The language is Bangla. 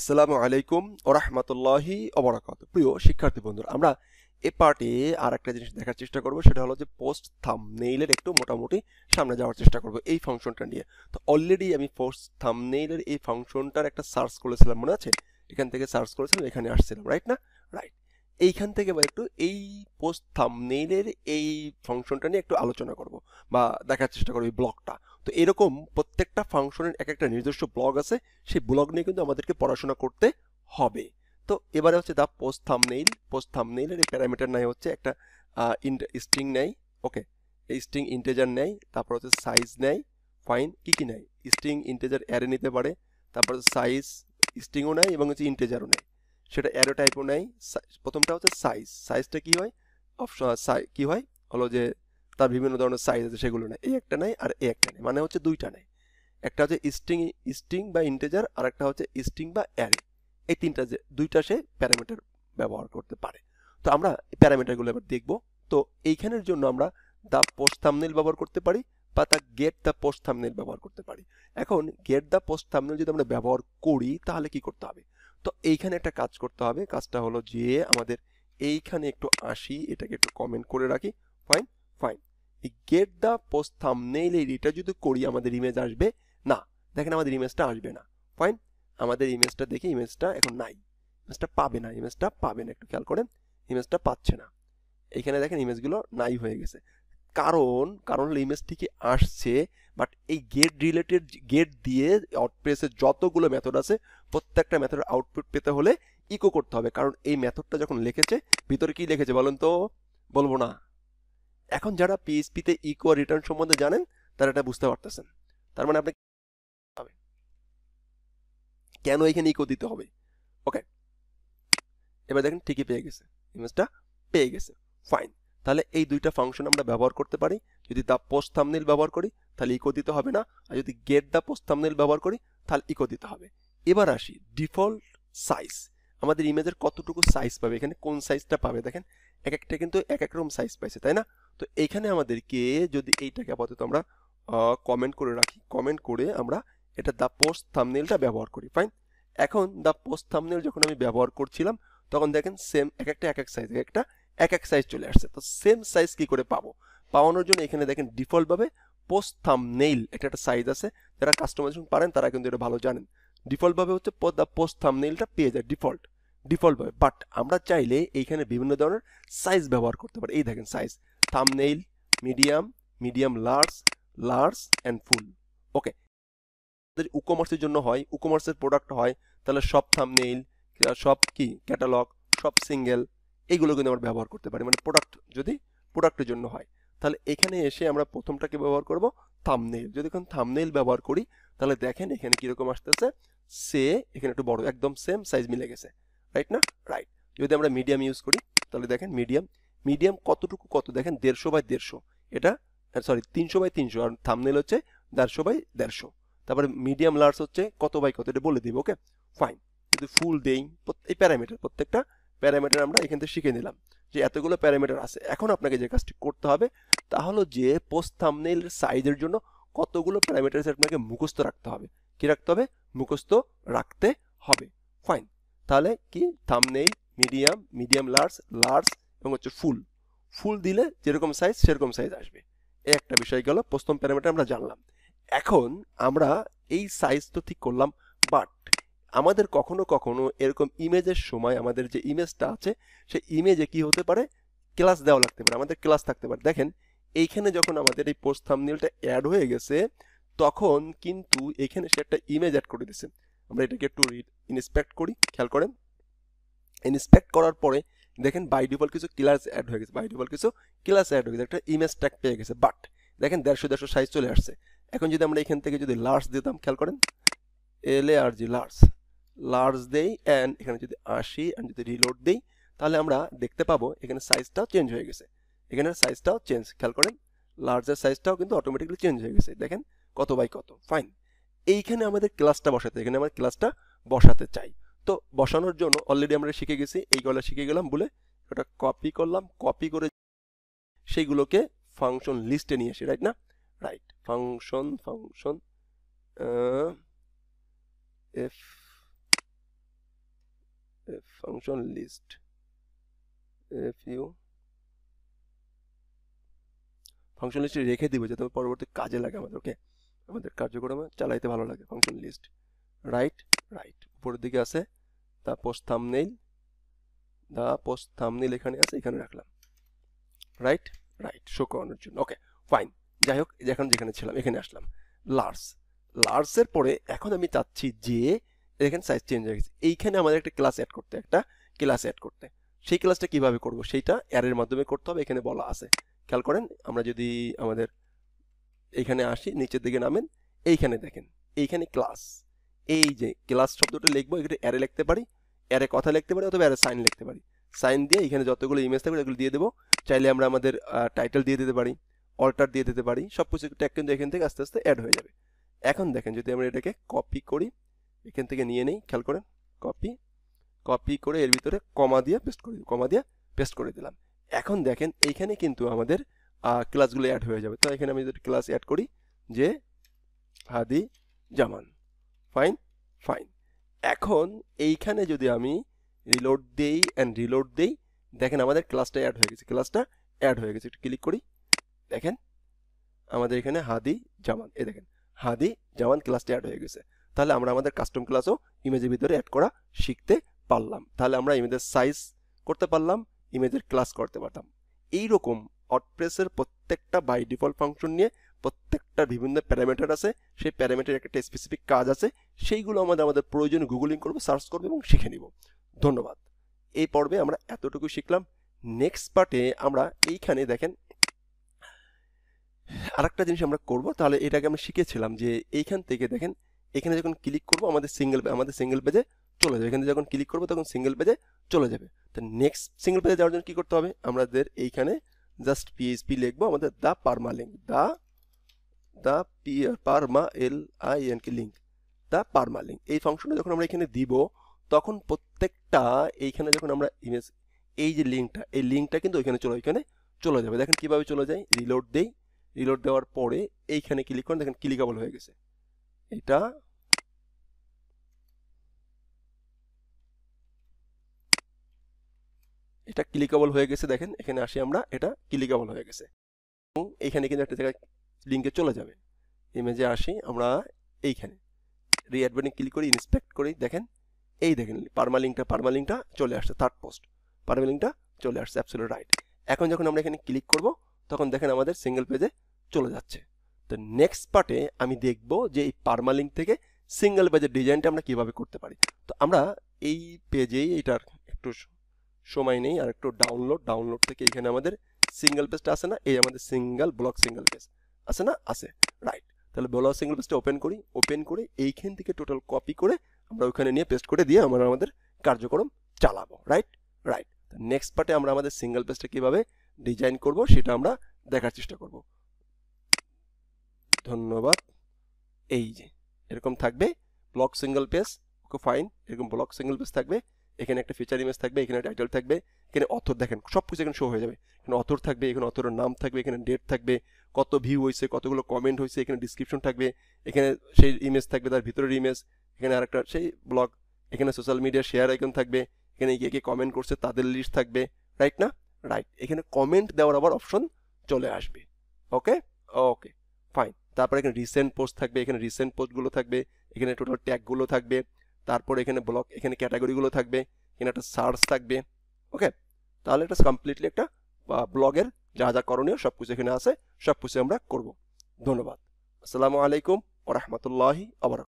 আসসালামু আলাইকুম ওয়া রাহমাতুল্লাহি ওয়া বারাকাতুহু। প্রিয় শিক্ষার্থী বন্ধুরা, আমরা এই পার্টে আরেকটা জিনিস দেখার চেষ্টা করব, সেটা হলো যে পোস্ট থাম্বনেইলের একটু মোটামুটি সামনে যাওয়ার চেষ্টা করব এই ফাংশনটা নিয়ে। তো অলরেডি আমি পোস্ট থাম্বনেইলের এই ফাংশনটার একটা সার্চ করেছিলাম, মনে আছে? এখান থেকে সার্চ করেছিলাম, এখানে আসছিলাম, রাইট না? রাইট। এইখান থেকে এবার একটু এই পোস্ট থাম্বনেইলের এই ফাংশনটা নিয়ে একটু আলোচনা করব বা দেখার চেষ্টা করব এই ব্লকটা। তো এরকম প্রত্যেকটা ফাংশনের এক একটা নিজস্ব ব্লগ আছে, সেই ব্লগ নিয়ে কিন্তু আমাদেরকে পড়াশোনা করতে হবে। তো এবারে হচ্ছে দা পোস্ট থাম্বনেইলের এই প্যারামিটার নেয় হচ্ছে একটা স্ট্রিং নেয়, ওকে, এই স্ট্রিং ইন্টিজার নেয়, তারপর হচ্ছে সাইজ নেয়, ফাইন, কি নেয়, স্ট্রিং ইন্টিজার অ্যারে নিতে পারে, তারপর সাইজ স্ট্রিংও নেয় এবং হচ্ছে ইন্টিজারও নেয়, সেটা অ্যারো টাইপও নেয়। প্রথমটা হচ্ছে সাইজটা কি হয়, অপশন কি হয় হলো যে তার বিভিন্ন ধরনের সাইজ আছে, সেগুলো নেয়, এই একটা নেয় আর এই একটা নেয়, মানে হচ্ছে দুইটা নেয়। একটা হচ্ছে স্ট্রিং বা ইন্টিজার, আর একটা হচ্ছে স্ট্রিং বা অ্যারে। এই তিনটা যে দুইটা সে প্যারামিটার ব্যবহার করতে পারে। তো আমরা প্যারামিটারগুলো এবার দেখব। তো এইখানের জন্য আমরা দা পোস্ট থাম্বনেইল ব্যবহার করতে পারি বা তা গেট দা পোস্ট থাম্বনেইল ব্যবহার করতে পারি। এখন গেট দা পোস্ট থাম্বনেইল যদি আমরা ব্যবহার করি তাহলে কি করতে হবে? তো এইখানে একটা কাজ করতে হবে। কাজটা হলো যে আমাদের এইখানে একটু আসি, এটাকে একটু কমেন্ট করে রাখি, ফাইন ফাইন। এই গেট দা পোস্ট থাম্বনেইল এটা যদি করি আমাদের ইমেজ আসবে না। দেখেন আমাদের ইমেজটা আসবে না, ফাইন। আমাদের ইমেজটা দেখি, ইমেজটা এখন নাই, ইমেজটা পাবে না, একটু খেয়াল করেন, ইমেজটা পাচ্ছে না। এইখানে দেখেন ইমেজগুলো নাই হয়ে গেছে। কারণ হলো ইমেজ ঠিকই আসছে, বাট এই গেট দিয়ে ওয়ার্ডপ্রেসের যতগুলো মেথড আছে প্রত্যেকটা মেথডের আউটপুট পেতে হলে ইকো করতে হবে। কারণ এই মেথডটা যখন লিখেছে, ভিতরে কি লিখেছে বলেন তো? বলবো না। এখন যারা পিএইচপিতে ইকো রিটার্ন সম্বন্ধে জানেন তারা এটা বুঝতে পারতেছেন। তার মানে আপনি কেন এখানে ইকো দিতে হবে, ওকে। এবার দেখেন ঠিকই পেয়ে গেছে, ইমেজটা পেয়ে গেছে, ফাইন। তাহলে এই দুইটা ফাংশন আমরা ব্যবহার করতে পারি। যদি দা পোস্ট থাম্বনেইল ব্যবহার করি তাহলে ইকো দিতে হবে না, আর যদি গেট দা পোস্ট থাম্বনেইল ব্যবহার করি তাহলে ইকো দিতে হবে। এবার আসি ডিফল্ট সাইজ। আমাদের ইমেজের কতটুকু সাইজ পাবে, এখানে কোন সাইজটা পাবে দেখেন, এক একটা কিন্তু এক এক রকম সাইজ পাইছে, তাই না? তো এইখানে আমাদেরকে যদি এইটাকে আপাতত আমরা কমেন্ট করে রাখি, কমেন্ট করে আমরা এটা দা পোস্ট থাম্বনেইলটা ব্যবহার করি, ফাইন। এখন দা পোস্ট থাম্বনেইল যখন আমি ব্যবহার করছিলাম তখন দেখেন সেম এক একটা এক এক সাইজ চলে আসছে। তো সেম সাইজ কি করে পাওয়ানোর জন্য এখানে দেখেন ডিফল্ট ভাবে পোস্ট থাম্বনেইল একটা সাইজ আছে, যারা কাস্টমাইজেশন পারেন তারা কিন্তু এটা ভালো জানেন। ডিফল্ট ভাবে হচ্ছে দা পোস্ট থাম্বনেইলটা পেয়ে যায় ডিফল্ট ভাবে। বাট আমরা চাইলে এইখানে বিভিন্ন ধরনের সাইজ ব্যবহার করতে পারি। এই দেখেন size, thumbnail, medium, large and full, okay. ই-কমার্সের জন্য হয়, ই-কমার্সের প্রোডাক্ট হয়, তাহলে সব থাম্বনেইল, সব কি ক্যাটালগ, সব সিঙ্গেল, এইগুলো কিন্তু আমরা ব্যবহার করতে পারি। মানে যদি প্রোডাক্টের জন্য হয় তাহলে এখানে এসে আমরা প্রথমটাকে ব্যবহার করব থাম্বনেইল। যদি এখন থাম্বনেইল ব্যবহার করি তাহলে দেখেন এখানে কিরকম আসতেছে, এখানে একটু বড়, একদম সেম সাইজ মিলে গেছে, রাইট না? রাইট। যদি আমরা মিডিয়াম ইউজ করি তাহলে দেখেন মিডিয়াম কতটুকু, দেখেন 150 বাই 150, এটা সরি 300 বাই 300, আর থাম্বনেইল হচ্ছে 150 বাই 150। তারপরে মিডিয়াম লার্জ হচ্ছে কত বাই কত, এটা বলে দিব, ওকে, ফাইন। যদি ফুল দেই, এই প্রত্যেকটা প্যারামিটার আমরা এখান থেকে শিখে নিলাম যে এতগুলো প্যারামিটার আছে। এখন আপনাকে যে কাজটি করতে হবে তা হলো যে পোস্ট থাম্বনেইল সাইজের জন্য কতগুলো প্যারামিটার আপনাকে মুখস্থ রাখতে হবে। কি রাখতে হবে? মুখস্থ রাখতে হবে, ফাইন। তাহলে কি থাম্বনেইল, মিডিয়াম লার্জ এবং হচ্ছে ফুল দিলে যেরকম সাইজ সেরকম সাইজ আসবে। এই একটা বিষয় গেল, প্রথম প্যারামিটার আমরা জানলাম। এখন আমরা এই সাইজ তো ঠিক করলাম, বাট আমাদের কখনো কখনো এরকম ইমেজের সময় আমাদের যে ইমেজটা আছে সেই ইমেজে কি হতে পারে, ক্লাস দেওয়া লাগতে পারে, আমাদের ক্লাস থাকতে পারে। দেখেন এইখানে যখন আমাদের এই পোস্ট থাম্বনেইলটা অ্যাড হয়ে গেছে তখন কিন্তু এখানে সে একটা ইমেজ অ্যাড করে দিয়েছে। আমরা এটাকে একটু ইন্সপেক্ট করি, খেয়াল করেন। ইন্সপেক্ট করার পরে দেখেন বাই ডিফল্ট কিছু ক্লাস অ্যাড হয়ে গেছে, একটা ইমেজ ট্যাগ পেয়ে গেছে। বাট দেখেন 150 সাইজ চলে আসছে। এখন যদি আমরা এখান থেকে যদি লার্জ দিতাম, খেয়াল করেন, LARG লার্জ দেই, অ্যান্ড এখানে যদি আসি অ্যান্ড যদি রিলোড দেই তাহলে আমরা দেখতে পাবো এখানে সাইজটাও চেঞ্জ হয়ে গেছে, খেয়াল করেন, লার্জের সাইজটাও কিন্তু অটোমেটিক্যালি চেঞ্জ হয়ে গেছে। দেখেন কত বাই কত, ফাইন। এইখানে আমাদের ক্লাসটা বসাতে চাই। তো বসানোর জন্য অলরেডি আমরা শিখে গেছি, এইগুলো শিখে গেলাম বলে ওটা কপি করলাম, কপি করে সেইগুলোকে ফাংশন লিস্টে নিয়ে আসি, রাইট না? Right. Function F function list function লিস্টে রেখে দিব যাতে পরবর্তী কাজে লাগে আমাদেরকে, আমাদের কার্যক্রমে চালাইতে ভালো লাগে। ফাংশন লিস্ট রাইট উপরের দিকে আছে দা পোস্ট থাম্বনেইল এখানে আছে, এখানে রাখলাম রাইট শো করানোর জন্য। ওকে ফাইন, যাই হোক এখন যেখানে ছিলাম এখানে আসলাম। লার্সের পরে এখন আমি চাচ্ছি যে এখানে সাইজ চেঞ্জ হয়ে গেছে, এইখানে আমাদের একটা ক্লাস অ্যাড করতে, সেই ক্লাসটা কিভাবে করব সেইটা অ্যারের মাধ্যমে করতে হবে, এখানে বলা আছে। খেয়াল করেন, আমরা যদি আমাদের এইখানে আসি, নিচের দিকে নামেন, এইখানে দেখেন এইখানে ক্লাস, এই যে ক্লাস শব্দটা লিখবো, এখানে অ্যারে লিখতে পারি, অ্যারে কথা লিখতে পারি, অথবা অ্যারে সাইন লিখতে পারি। সাইন দিয়ে এখানে যতগুলো ইমেজ থাকবে এগুলো দিয়ে দেবো। চাইলে আমরা আমাদের টাইটেল দিয়ে দিতে পারি, অল্টার দিয়ে দিতে পারি, সব কিছু ট্যাগ কিন্তু এখান থেকে আস্তে আস্তে অ্যাড হয়ে যাবে। এখন দেখেন যদি আমরা এটাকে কপি করি, এখান থেকে নিয়ে নেই, খেয়াল করেন কপি করে এর ভিতরে কমা দিয়ে পেস্ট করে দিলাম। এখন দেখেন এইখানে কিন্তু আমাদের ক্লাসগুলো অ্যাড হয়ে যাবে। তো এখানে আমি যদি ক্লাস অ্যাড করি যে হাদি জামান, ফাইন। এখন এইখানে যদি আমি রিলোড দেই, দেখেন আমাদের ক্লাসটা অ্যাড হয়ে গেছে, একটু ক্লিক করি, দেখেন আমাদের এখানে হাদি জামান, দেখেন হাদি জামান ক্লাসটা অ্যাড হয়ে গেছে। তাহলে আমরা আমাদের কাস্টম ক্লাসও ইমেজের ভিতরে অ্যাড করা শিখতে পারলাম। তাহলে আমরা ইমেজের সাইজ করতে পারলাম, ইমেজের ক্লাস করতে পারতাম। এইরকম ওয়ার্ডপ্রেসের প্রত্যেকটা বাই ডিফল্ট ফাংশন নিয়ে প্রত্যেকটা বিভিন্ন প্যারামিটার আছে, সেই প্যারামিটার একটা স্পেসিফিক কাজ আছে, সেইগুলো আমাদের প্রয়োজনে গুগলিং করবো, সার্চ করবো এবং শিখে নিব। ধন্যবাদ। এই পর্বে আমরা এতটুকু শিখলাম। নেক্সট পার্টে আমরা এইখানে দেখেন আরেকটা জিনিস আমরা করব। তাহলে এটাকে আমরা শিখেছিলাম যে এইখান থেকে দেখেন, এখানে যখন ক্লিক করব আমাদের সিঙ্গেল পেজে চলে যাবে। এখানে যখন ক্লিক করবো তখন সিঙ্গেল পেজে চলে যাবে। তো নেক্সট সিঙ্গেল পেজে যাওয়ার জন্য কি করতে হবে, আমাদের এইখানে জাস্ট পিএইচপি লিখবো, আমাদের দা পারমালিঙ্ক, দা পারমালিঙ্ক এই ফাংশনটা যখন আমরা এখানে দিব, তখন প্রত্যেকটা এইখানে যখন আমরা ইমেজ, এই যে লিঙ্কটা, এই লিঙ্কটা কিন্তু ওইখানে চলে যাবে। দেখেন কিভাবে চলে যায়, রিলোড দেওয়ার পরে এইখানে ক্লিক করেন, দেখেন ক্লিকেবল হয়ে গেছে। এটা ক্লিকেবল হয়ে গেছে, দেখেন এখানে আসি আমরা, এটা ক্লিকেবল হয়ে গেছে এবং এইখানে কিন্তু একটা জায়গায় লিঙ্কে চলে যাবে। ইমেজে আসি আমরা, এইখানে রিঅ্যাড বাটনে ক্লিক করি, ইন্সপেক্ট করি, দেখেন এই দেখেন পারমালিঙ্কটা চলে আসছে, থার্ড পোস্ট পারমালিঙ্কটা চলে আসছে, অ্যাবসলিউট রাইট। এখন যখন আমরা এখানে ক্লিক করব তখন দেখেন আমাদের সিঙ্গেল পেজে চলে যাচ্ছে। তো নেক্সট পার্টে আমি দেখব যে এই পারমালিঙ্ক থেকে সিঙ্গেল পেজের ডিজাইনটা আমরা কিভাবে করতে পারি। তো আমরা এই পেজেই এটার একটু সময় নেই, আর একটু ডাউনলোড থেকে এখানে আমাদের সিঙ্গেল পেজটা আছে না, এই আমাদের ব্লক সিঙ্গেল পেজ আছে না, আছে রাইট। তাহলে ব্লক সিঙ্গেল পেজটা ওপেন করে এইখান থেকে টোটাল কপি করে আমরা ওখানে নিয়ে পেস্ট করে দিয়ে আমরা আমাদের কার্যক্রম চালাবো, রাইট। নেক্সট পার্টে আমরা আমাদের সিঙ্গেল পেজটা কিভাবে ডিজাইন করব সেটা আমরা দেখার চেষ্টা করব। ধন্যবাদ। এই যে এরকম থাকবে block single page, okay fine, এরকম ব্লক সিঙ্গেল পেজ থাকবে, এখানে একটা ফিচার ইমেজ থাকবে, এখানে টাইটেল থাকবে, এখানে অথর, দেখেন সব কিছু এখানে শো হয়ে যাবে। এখানে অথর থাকবে, এখানে অথরের নাম থাকবে, এখানে ডেট থাকবে, কত ভিউ হয়েছে, কতগুলো কমেন্ট হয়েছে, এখানে ডিসক্রিপশন থাকবে, এখানে সেই ইমেজ থাকবে, তার ভিতরের ইমেজ, এখানে আরেকটা সেই ব্লগ, এখানে সোশ্যাল মিডিয়া শেয়ার আইকন থাকবে, এখানে কে কমেন্ট করছে তাদের লিস্ট থাকবে, রাইট না, রাইট। এখানে কমেন্ট দেওয়ার আবার অপশন চলে আসবে, ওকে ফাইন। তারপর এখানে রিসেন্ট পোস্ট থাকবে, এখানে রিসেন্ট পোস্টগুলো থাকবে, এখানে টোটাল ট্যাগগুলো থাকবে, তারপর এখানে ব্লগ, এখানে ক্যাটাগরিগুলো থাকবে, এখানে একটা সার্চ থাকবে, ওকে। তাহলে এটা কমপ্লিটলি একটা ব্লগের যা করণীয় সব কিছু এখানে আছে, সব কিছু আমরা করব। ধন্যবাদ। আসসালামু আলাইকুম ওয়া রাহমাতুল্লাহি ওয়া বারাকাতুহু।